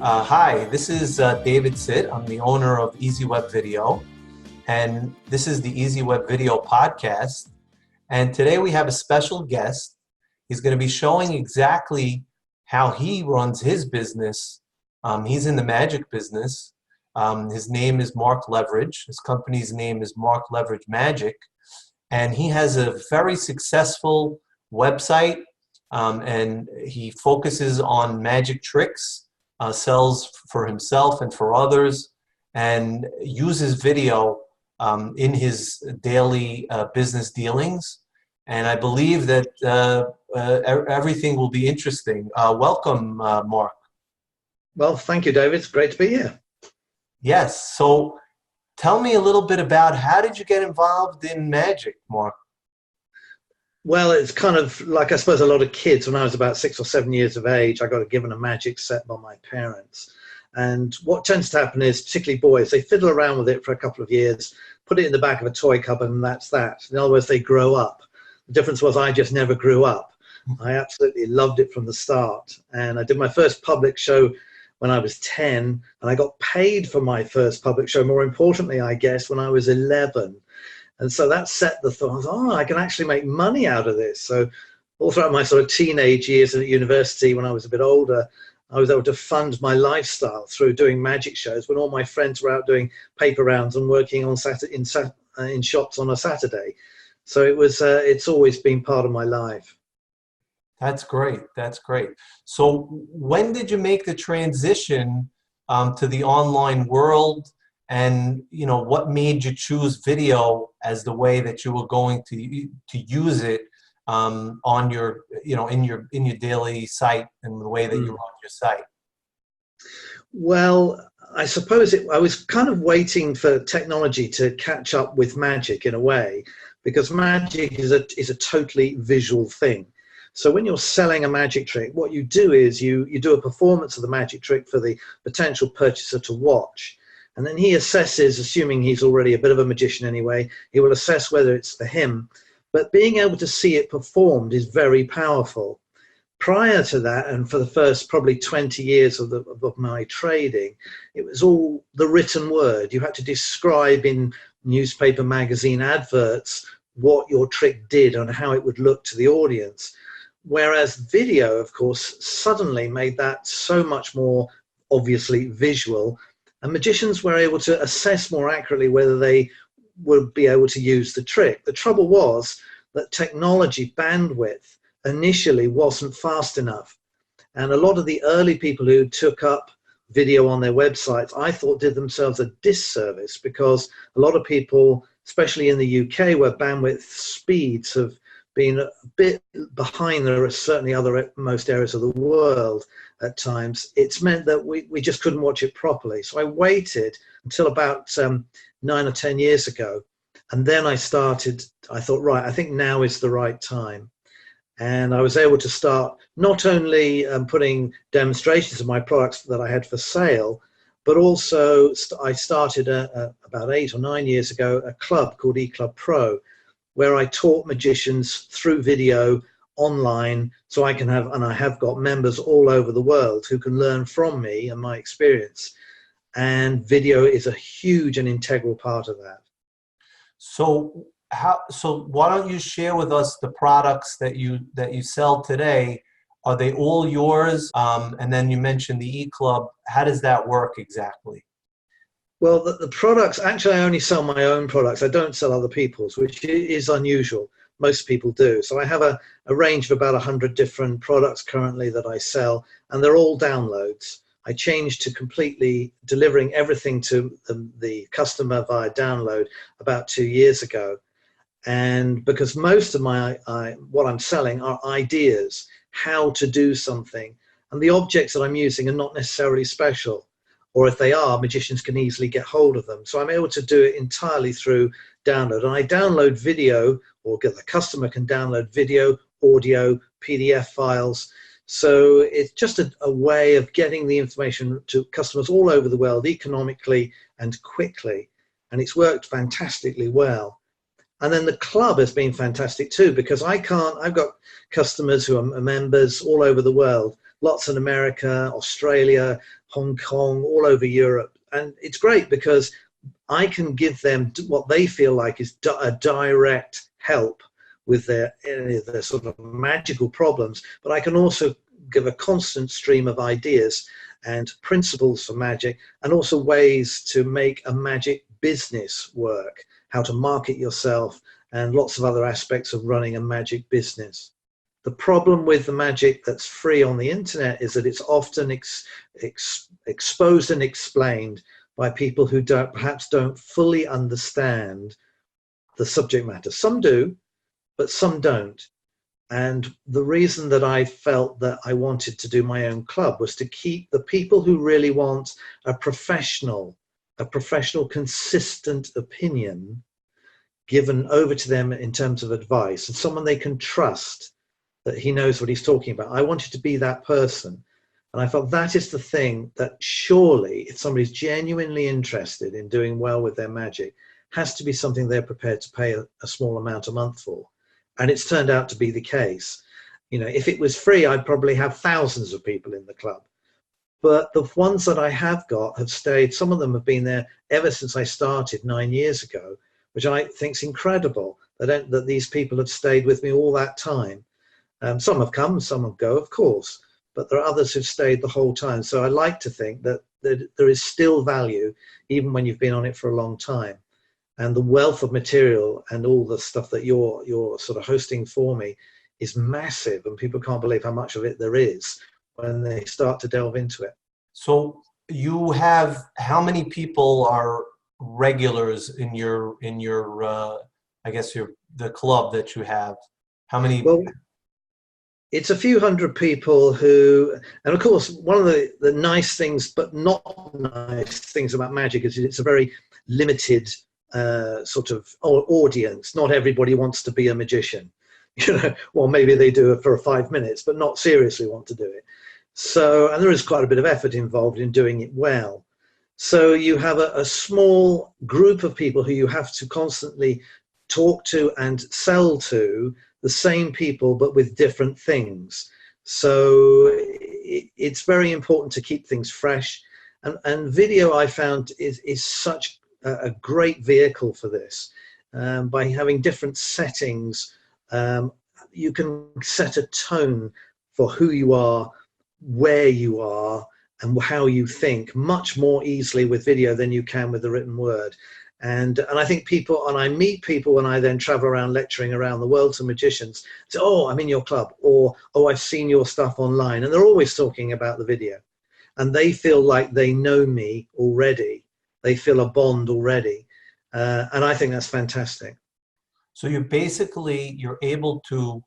Hi, this is David Sitt. I'm the owner of Easy Web Video, and this is the Easy Web Video podcast. And today we have a special guest. He's going to be showing exactly how he runs his business. He's in the magic business. His name is Mark Leveridge. His company's name is Mark Leveridge Magic. And he has a very successful website, and he focuses on magic tricks. Sells for himself and for others, and uses video in his daily business dealings. And I believe that everything will be interesting. Welcome, Mark. Well, thank you, David. It's great to be here. Yes. So tell me a little bit about how did you get involved in magic, Mark? Well, it's kind of like, I suppose, a lot of kids. When I was about 6 or 7 years of age, I got given a magic set by my parents. And what tends to happen is, particularly boys, they fiddle around with it for a couple of years, put it in the back of a toy cupboard, and that's that. In other words, they grow up. The difference was I just never grew up. I absolutely loved it from the start. And I did my first public show when I was 10, and I got paid for my first public show, more importantly, I guess, when I was 11. And so that set the thought, I can actually make money out of this. So all throughout my sort of teenage years at university, when I was a bit older, I was able to fund my lifestyle through doing magic shows when all my friends were out doing paper rounds and working on in shops on a Saturday. So it's always been part of my life. That's great. That's great. So when did you make the transition to the online world? And what made you choose video as the way that you were going to use it on your in your daily site and the way that you run your site? Well, I suppose I was kind of waiting for technology to catch up with magic in a way, because magic is a totally visual thing. So when you're selling a magic trick, what you do is you do a performance of the magic trick for the potential purchaser to watch. And then he assesses, assuming he's already a bit of a magician anyway, he will assess whether it's for him. But being able to see it performed is very powerful. Prior to that, and for the first probably 20 years of my trading, it was all the written word. You had to describe in newspaper, magazine adverts what your trick did and how it would look to the audience. Whereas video, of course, suddenly made that so much more obviously visual. And magicians were able to assess more accurately whether they would be able to use the trick. The trouble was that technology bandwidth initially wasn't fast enough. And a lot of the early people who took up video on their websites, I thought, did themselves a disservice, because a lot of people, especially in the UK, where bandwidth speeds have been a bit behind certainly most areas of the world at times, it's meant that we just couldn't watch it properly. So I waited until about 9 or 10 years ago, and then I thought, right, I think now is the right time. And I was able to start not only putting demonstrations of my products that I had for sale, but also I started about 8 or 9 years ago a club called eClub Pro, where I taught magicians through video online, so I have got members all over the world who can learn from me and my experience. And video is a huge and integral part of that. So why don't you share with us the products that you sell today? Are they all yours? And then you mentioned the eClub. How does that work exactly? Well, the products, actually, I only sell my own products. I don't sell other people's, which is unusual. Most people do. So I have a range of about 100 different products currently that I sell, and they're all downloads. I changed to completely delivering everything to the customer via download about 2 years ago. And because most of what I'm selling are ideas, how to do something, and the objects that I'm using are not necessarily special. Or if they are, magicians can easily get hold of them. So I'm able to do it entirely through download. And I download video, or the customer can download video, audio, PDF files. So it's just a way of getting the information to customers all over the world economically and quickly. And it's worked fantastically well. And then the club has been fantastic too, because I've got customers who are members all over the world. lots in America, Australia, Hong Kong, all over Europe. And it's great because I can give them what they feel like is a direct help with their sort of magical problems, but I can also give a constant stream of ideas and principles for magic, and also ways to make a magic business work, how to market yourself, and lots of other aspects of running a magic business. The problem with the magic that's free on the internet is that it's often exposed and explained by people who perhaps don't fully understand the subject matter. Some do, but some don't. And the reason that I felt that I wanted to do my own club was to keep the people who really want a professional, consistent opinion given over to them in terms of advice, and someone they can trust that he knows what he's talking about. I wanted to be that person. And I felt that is the thing that surely, if somebody's genuinely interested in doing well with their magic, has to be something they're prepared to pay a small amount a month for. And it's turned out to be the case. You know, if it was free, I'd probably have thousands of people in the club. But the ones that I have got have stayed. Some of them have been there ever since I started 9 years ago, which I think is incredible that these people have stayed with me all that time. Some have come, some have go, of course, but there are others who've stayed the whole time. So I like to think that there is still value, even when you've been on it for a long time. And the wealth of material and all the stuff that you're sort of hosting for me is massive, and people can't believe how much of it there is when they start to delve into it. So you have, how many people are regulars in your I guess the club that you have? How many? Well, it's a few hundred people who, and of course, one of the nice things, but not nice things about magic is it's a very limited sort of audience. Not everybody wants to be a magician, you know. Well, maybe they do it for 5 minutes, but not seriously want to do it. So, and there is quite a bit of effort involved in doing it well. So you have a small group of people who you have to constantly talk to and sell to, the same people but with different things. So it's very important to keep things fresh. And video, I found, is such a great vehicle for this. By having different settings, you can set a tone for who you are, where you are, and how you think much more easily with video than you can with the written word. And I think people, and I meet people when I then travel around lecturing around the world to magicians, say, oh, I'm in your club, or, oh, I've seen your stuff online. And they're always talking about the video. And they feel like they know me already. They feel a bond already. And I think that's fantastic. So you're able to,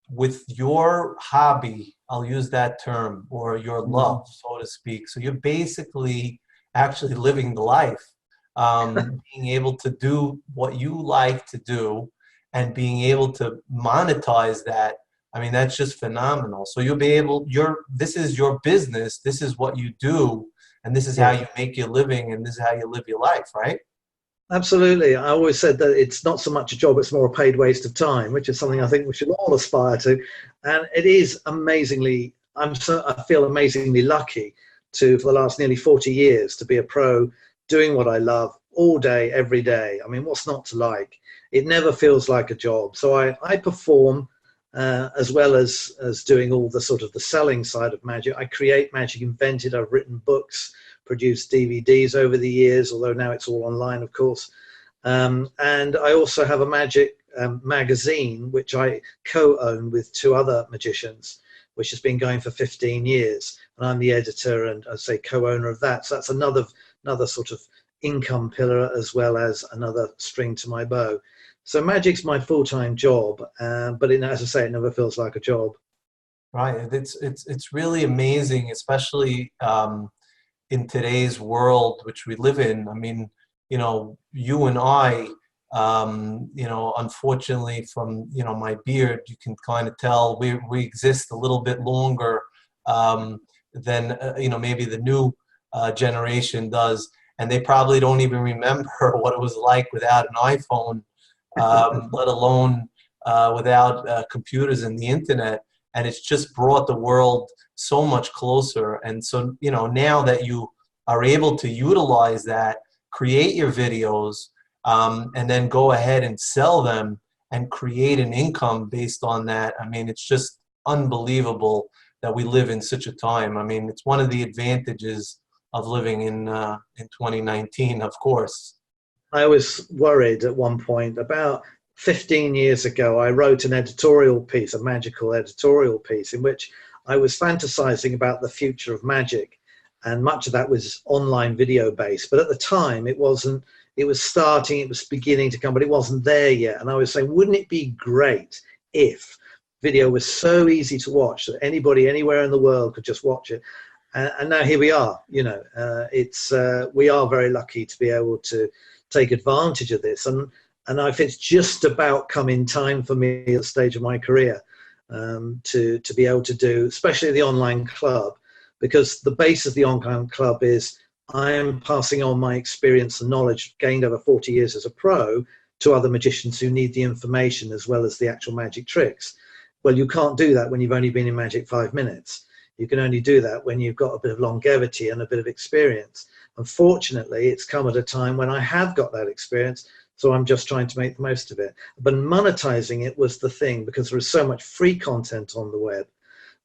with your hobby, I'll use that term, or your love, so to speak. So you're basically actually living the life, being able to do what you like to do and being able to monetize that. I mean, that's just phenomenal. So you'll be able, this is your business, this is what you do, and this is how you make your living, and this is how you live your life, right? Absolutely. I always said that it's not so much a job, it's more a paid waste of time, which is something I think we should all aspire to. And it is amazingly, I feel amazingly lucky for the last nearly 40 years to be a pro, doing what I love all day, every day. I mean, what's not to like? It never feels like a job. So I perform as well as doing all the sort of the selling side of magic. I create magic, invented, I've written books, produced DVDs over the years, although now it's all online, of course. And I also have a magic magazine, which I co-own with 2 other magicians, which has been going for 15 years. And I'm the editor and, I say, co-owner of that. So that's another sort of income pillar, as well as another string to my bow. So magic's my full-time job, but as I say, it never feels like a job. Right. It's really amazing, especially in today's world, which we live in. I mean, you know, you and I, you know, unfortunately from, you know, my beard, you can kind of tell we exist a little bit longer than, you know, maybe the new generation does. And they probably don't even remember what it was like without an iPhone, let alone without computers and the internet. and it's just brought the world so much closer. And so, you know, now that you are able to utilize that, create your videos, and then go ahead and sell them and create an income based on that. I mean, it's just unbelievable that we live in such a time. I mean, it's one of the advantages of living in 2019, of course. I was worried at one point. About 15 years ago, I wrote an editorial piece, a magical editorial piece, in which I was fantasizing about the future of magic. And much of that was online video based. But at the time, it wasn't, it was starting, it was beginning to come, but it wasn't there yet. And I was saying, wouldn't it be great if video was so easy to watch that anybody anywhere in the world could just watch it? And now here we are. You know, we are very lucky to be able to take advantage of this, and I think it's just about come in time for me at the stage of my career to be able to do, especially the online club, because the base of the online club is I am passing on my experience and knowledge gained over 40 years as a pro to other magicians who need the information as well as the actual magic tricks. Well, you can't do that when you've only been in magic 5 minutes. You can only do that when you've got a bit of longevity and a bit of experience. Unfortunately, it's come at a time when I have got that experience, so I'm just trying to make the most of it. But monetizing it was the thing, because there is so much free content on the web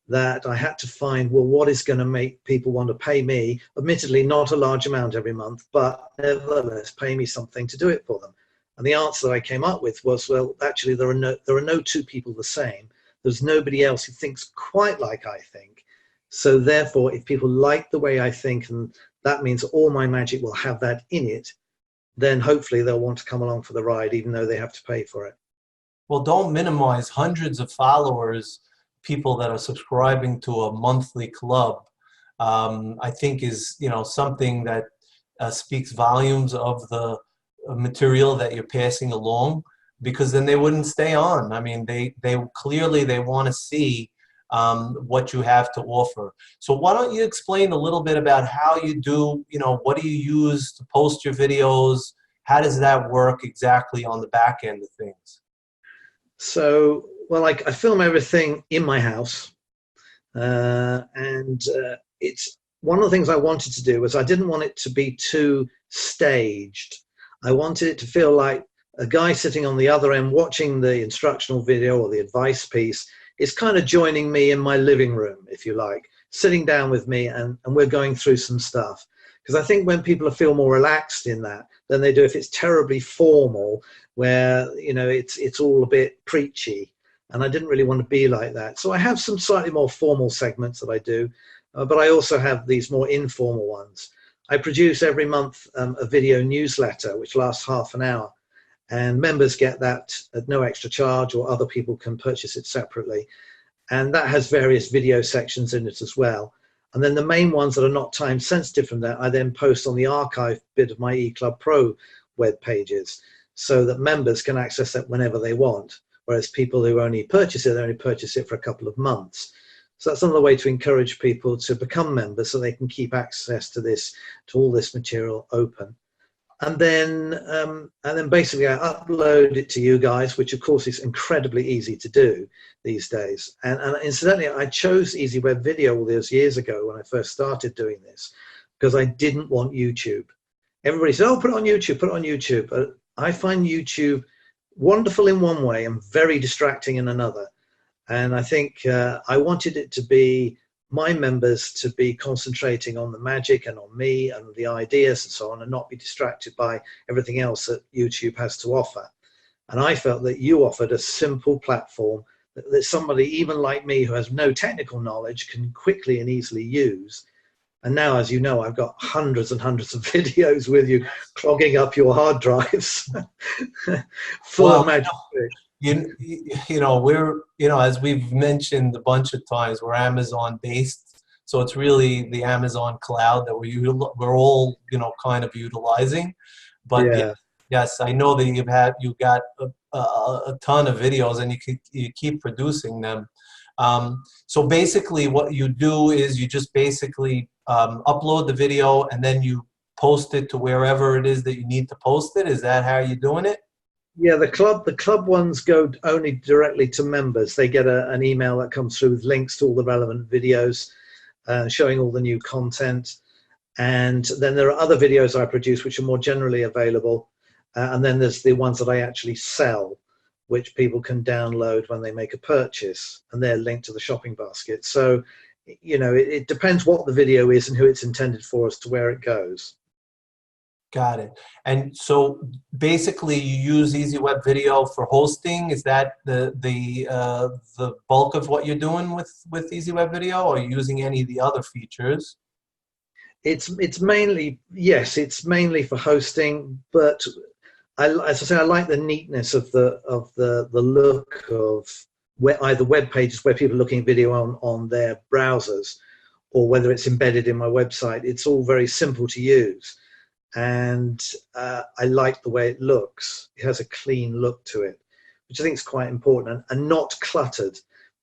that I had to find, well, what is going to make people want to pay me, admittedly not a large amount every month, but nevertheless pay me something to do it for them. And the answer that I came up with was, well, actually there are no two people the same. There's nobody else who thinks quite like I think. So therefore, if people like the way I think, and that means all my magic will have that in it, then hopefully they'll want to come along for the ride, even though they have to pay for it. Well, don't minimize hundreds of followers, people that are subscribing to a monthly club. I think is, you know, something that speaks volumes of the material that you're passing along, because then they wouldn't stay on. I mean, they clearly they want to see what you have to offer. So why don't you explain a little bit about how you do, you know, what do you use to post your videos? How does that work exactly on the back end of things? So, well, I film everything in my house. It's one of the things I wanted to do was I didn't want it to be too staged. I wanted it to feel like a guy sitting on the other end watching the instructional video or the advice piece is kind of joining me in my living room, if you like, sitting down with me, and we're going through some stuff. Because I think when people feel more relaxed in that than they do if it's terribly formal, where, you know, it's all a bit preachy, and I didn't really want to be like that. So I have some slightly more formal segments that I do, but I also have these more informal ones. I produce every month a video newsletter which lasts half an hour, and members get that at no extra charge, or other people can purchase it separately. And that has various video sections in it as well. And then the main ones that are not time sensitive from that, I then post on the archive bit of my eClub Pro web pages, so that members can access that whenever they want. Whereas people who only purchase it for a couple of months. So that's another way to encourage people to become members, so they can keep access to all this material open. And then basically I upload it to you guys, which of course is incredibly easy to do these days. And incidentally, I chose Easy Web Video all those years ago when I first started doing this, because I didn't want YouTube. Everybody said, oh, put it on YouTube, put it on YouTube. But I find YouTube wonderful in one way and very distracting in another. And I think I wanted it to be my members to be concentrating on the magic and on me and the ideas and so on, and not be distracted by everything else that YouTube has to offer. And I felt that you offered a simple platform that somebody even like me who has no technical knowledge can quickly and easily use. And now, as you know, I've got hundreds and hundreds of videos with you clogging up your hard drives full of magic tricks. You know, we're, you know, as we've mentioned a bunch of times, we're Amazon based. So it's really the Amazon cloud that we're all, you know, kind of utilizing. But Yeah. yes, I know that you've got a ton of videos, and you keep producing them. So basically what you do is you just basically upload the video, and then you post it to wherever it is that you need to post it. Is that how you're doing it? Yeah, the club ones go only directly to members. They get an email that comes through with links to all the relevant videos, showing all the new content. And then there are other videos I produce which are more generally available. And then there's the ones that I actually sell, which people can download when they make a purchase, and they're linked to the shopping basket. So, it depends what the video is and who it's intended for as to where it goes. Got it. And so basically, you use Easy Web Video for hosting. Is that the bulk of what you're doing with Easy Web Video, or are you using any of the other features? It's mainly, yes, it's mainly for hosting, but as I say, I like the neatness of the look of either web pages where people are looking at video on their browsers, or whether it's embedded in my website. It's all very simple to use, and I like the way it looks. It has a clean look to it, which I think is quite important, and not cluttered.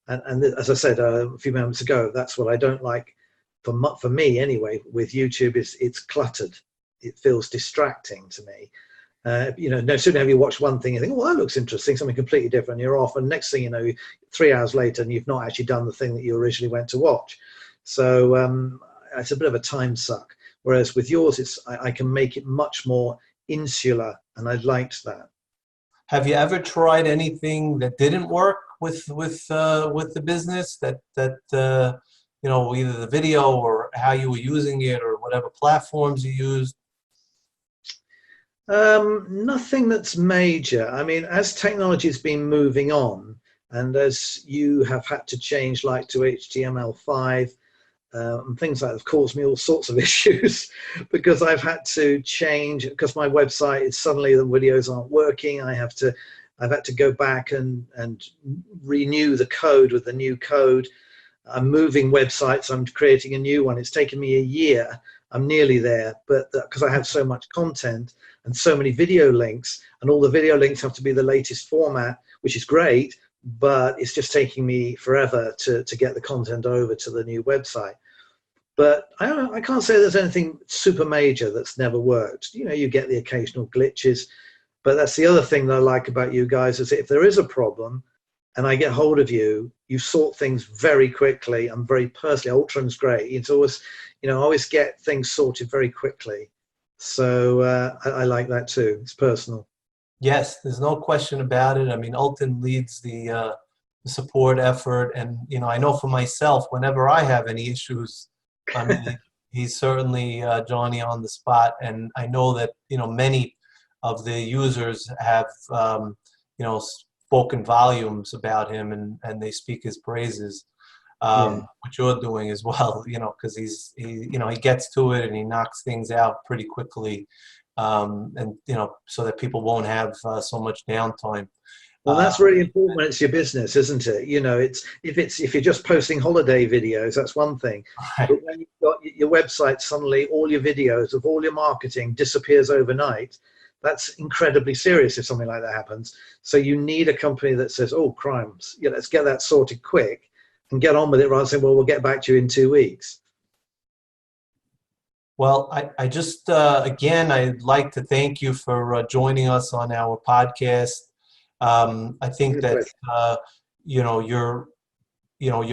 And as I said a few moments ago, that's what I don't like for me anyway with YouTube. Is it's cluttered. It feels distracting to me. No sooner have you watched one thing, you think, "Oh, that looks interesting," something completely different. You're off, and next thing you know, 3 hours later, and you've not actually done the thing that you originally went to watch. So it's a bit of a time suck. Whereas with yours, I can make it much more insular, and I liked that. Have you ever tried anything that didn't work with the business either the video or how you were using it or whatever platforms you used? Nothing that's major. I mean, as technology's been moving on, and as you have had to change like to HTML5, and things like that have caused me all sorts of issues because I've had to change, because my website is suddenly the videos aren't working. I've had to go back and renew the code with the new code. I'm moving websites. I'm creating a new one. It's taken me a year. I'm nearly there, but because I have so much content and so many video links, and all the video links have to be the latest format, which is great, but it's just taking me forever to get the content over to the new website. But I can't say there's anything super major that's never worked. You get the occasional glitches, but that's the other thing that I like about you guys, is if there is a problem and I get hold of you, you sort things very quickly and very personally. Ultron's great. It's always, always get things sorted very quickly. So I like that too. It's personal. Yes, there's no question about it. I mean, Alton leads the support effort, and I know for myself, whenever I have any issues, I mean, he's certainly Johnny on the spot, and I know that many of the users have spoken volumes about him, and they speak his praises, Yeah. which you're doing as well. Because he gets to it and he knocks things out pretty quickly, and so that people won't have so much downtime. Well, that's really important when it's your business, isn't it? If you're just posting holiday videos, that's one thing. Right. But when you've got your website, suddenly all your videos of all your marketing disappears overnight. That's incredibly serious if something like that happens. So you need a company that says, "Oh, crimes, let's get that sorted quick and get on with it," rather than saying, "Well, we'll get back to you in 2 weeks." Well, I just, again, I'd like to thank you for joining us on our podcast. I think that, you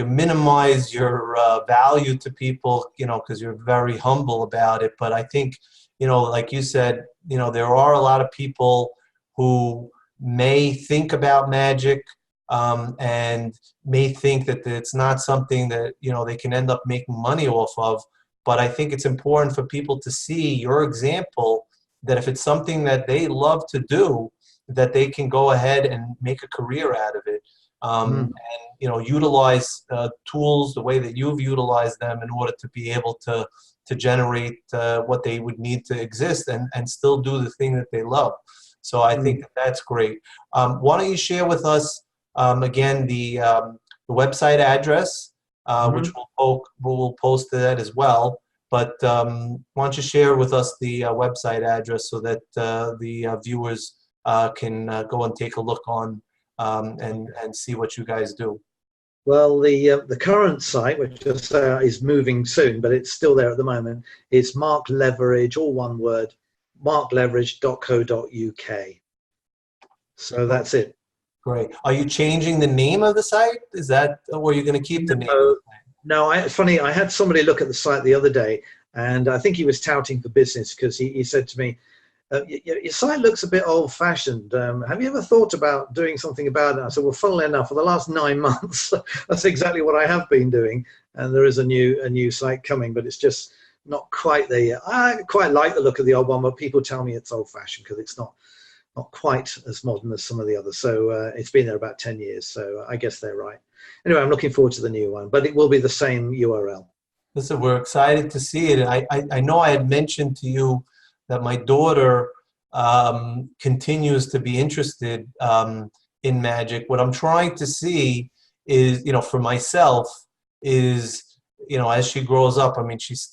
minimize your value to people, because you're very humble about it. But I think, like you said, there are a lot of people who may think about magic, and may think that it's not something that, they can end up making money off of. But I think it's important for people to see your example, that if it's something that they love to do, that they can go ahead and make a career out of it, and utilize tools the way that you've utilized them in order to be able to generate what they would need to exist, and still do the thing that they love. So I think that's great. Why don't you share with us again the website address, which we'll post that as well. But why don't you share with us the website address so that the viewers can go and take a look on, and see what you guys do. Well, the current site, which is moving soon, but it's still there at the moment, is Mark Leveridge, all one word, markleveridge.co.uk. So that's it. Great. Are you changing the name of the site? Is that, or are you going to keep the name of the site? No, it's funny. I had somebody look at the site the other day, and I think he was touting for business because he said to me, your site looks a bit old-fashioned. Have you ever thought about doing something about it? I said, well, funnily enough, for the last 9 months, that's exactly what I have been doing. And there is a new site coming, but it's just not quite there yet. I quite like the look of the old one, but people tell me it's old-fashioned because it's not quite as modern as some of the others. So it's been there about 10 years. So I guess they're right. Anyway, I'm looking forward to the new one, but it will be the same URL. Listen, we're excited to see it. I know I had mentioned to you that my daughter continues to be interested in magic. What I'm trying to see is, for myself, is, as she grows up, I mean, she's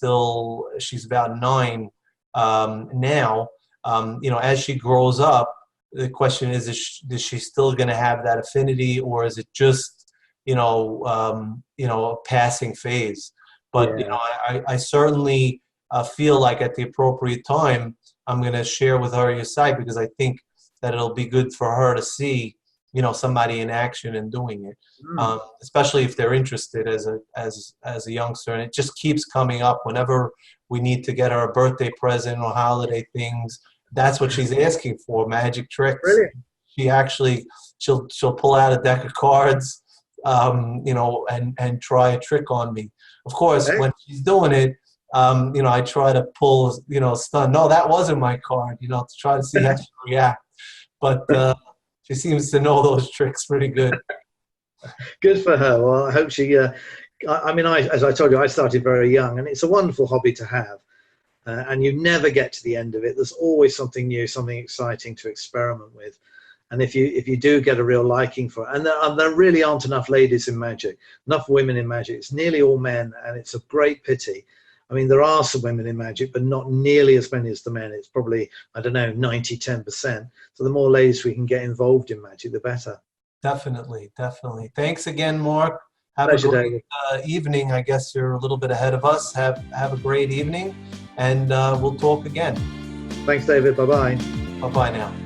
about 9 now. As she grows up, the question is she still going to have that affinity, or is it just, a passing phase? But, Yeah. I certainly feel like at the appropriate time, I'm going to share with her your site, because I think that it'll be good for her to see, somebody in action and doing it, especially if they're interested as a youngster. And it just keeps coming up whenever we need to get her a birthday present or holiday things. That's what she's asking for, magic tricks. Brilliant. She actually, she'll pull out a deck of cards, and try a trick on me. Of course, when she's doing it, I try to pull, stun. No, that wasn't my card, to try to see how she reacts. But she seems to know those tricks pretty good. Good for her. Well, I hope she, as I told you, I started very young, and it's a wonderful hobby to have. And you never get to the end of it. There's always something new, something exciting to experiment with. And if you do get a real liking for it, and there really aren't enough ladies in magic, enough women in magic. It's nearly all men, and it's a great pity. I mean, there are some women in magic, but not nearly as many as the men. It's probably, 90-10%. So the more ladies we can get involved in magic, the better. Definitely. Thanks again, Mark. Have Pleasure, a great evening. I guess you're a little bit ahead of us. Have a great evening, and we'll talk again. Thanks, David. Bye-bye. Bye-bye now.